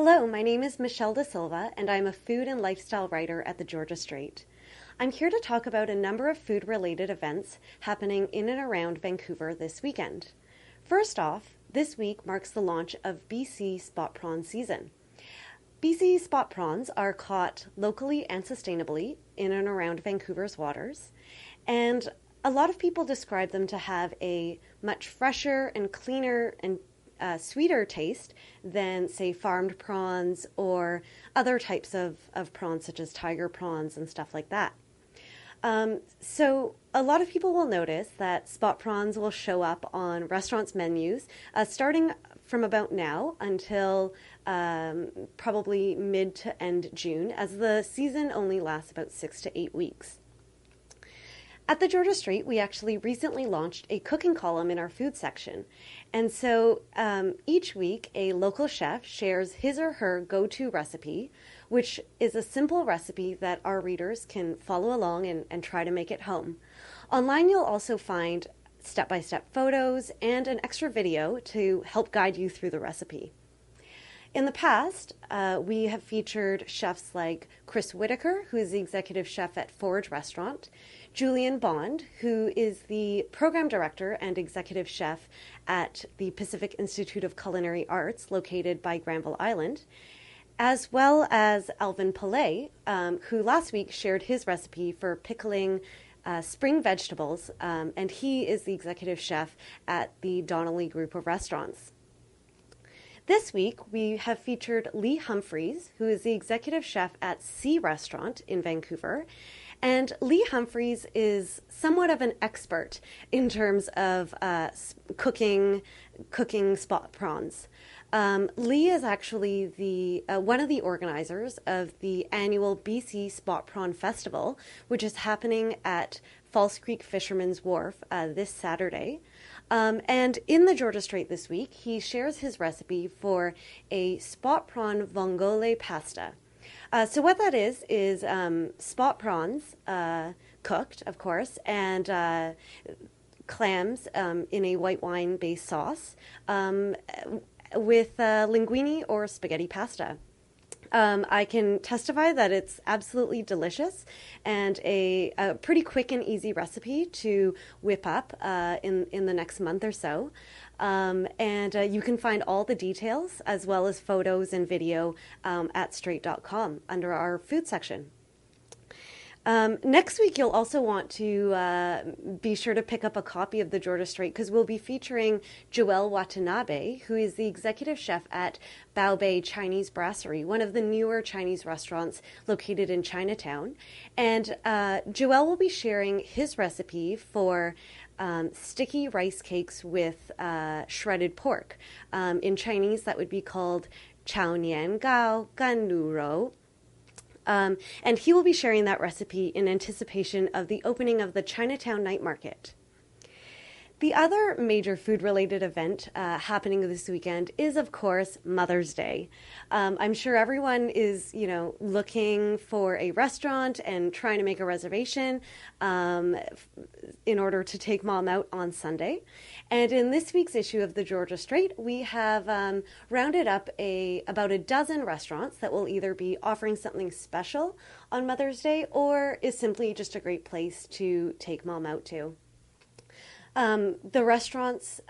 Hello, my name is Michelle Da Silva, and I'm a food and lifestyle writer at the Georgia Strait. I'm here to talk about a number of food-related events happening in and around Vancouver this weekend. First off, this week marks the launch of BC spot prawn season. BC spot prawns are caught locally and sustainably in and around Vancouver's waters, and a lot of people describe them to have a much fresher and cleaner and sweeter taste than, say, farmed prawns or other types of prawns such as tiger prawns and stuff like that. So a lot of people will notice that spot prawns will show up on restaurants' menus starting from about now until probably mid to end June, as the season only lasts about 6 to 8 weeks. At the Georgia Strait, we actually recently launched a cooking column in our food section. And so each week, a local chef shares his or her go-to recipe, which is a simple recipe that our readers can follow along and try to make at home. Online, you'll also find step-by-step photos and an extra video to help guide you through the recipe. In the past, we have featured chefs like Chris Whitaker, who is the executive chef at Forage Restaurant, Julian Bond, who is the program director and executive chef at the Pacific Institute of Culinary Arts, located by Granville Island, as well as Alvin Pillay, who last week shared his recipe for pickling spring vegetables, and he is the executive chef at the Donnelly Group of Restaurants. This week, we have featured Lee Humphreys, who is the executive chef at Sea Restaurant in Vancouver. And Lee Humphreys is somewhat of an expert in terms of cooking spot prawns. Lee is actually the one of the organizers of the annual BC Spot Prawn Festival, which is happening at False Creek Fisherman's Wharf this Saturday. And in the Georgia Strait this week, he shares his recipe for a spot prawn vongole pasta. So what that is spot prawns cooked, of course, and clams in a white wine-based sauce with linguine or spaghetti pasta. I can testify that it's absolutely delicious and a pretty quick and easy recipe to whip up in the next month or so. And you can find all the details as well as photos and video at straight.com under our food section. Next week, you'll also want to be sure to pick up a copy of the Georgia Strait, because we'll be featuring Joelle Watanabe, who is the executive chef at Bao Bei Chinese Brasserie, one of the newer Chinese restaurants located in Chinatown. And Joelle will be sharing his recipe for sticky rice cakes with shredded pork. In Chinese, that would be called Chao Nian Gao Gan Nu Rou. And he will be sharing that recipe in anticipation of the opening of the Chinatown Night Market. The other major food-related event happening this weekend is, of course, Mother's Day. I'm sure everyone is, looking for a restaurant and trying to make a reservation in order to take mom out on Sunday. And in this week's issue of the Georgia Strait, we have rounded up about a dozen restaurants that will either be offering something special on Mother's Day or is simply just a great place to take mom out to. The restaurants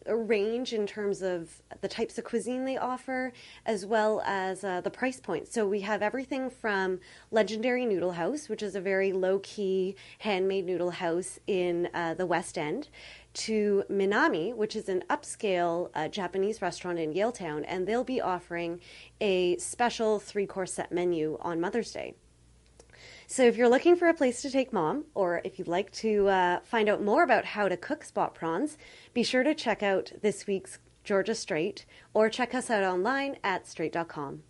range in terms of the types of cuisine they offer, as well as the price point. So we have everything from Legendary Noodle House, which is a very low-key handmade noodle house in the West End, to Minami, which is an upscale Japanese restaurant in Yaletown, and they'll be offering a special 3-course set menu on Mother's Day. So if you're looking for a place to take mom, or if you'd like to find out more about how to cook spot prawns, be sure to check out this week's Georgia Strait, or check us out online at straight.com.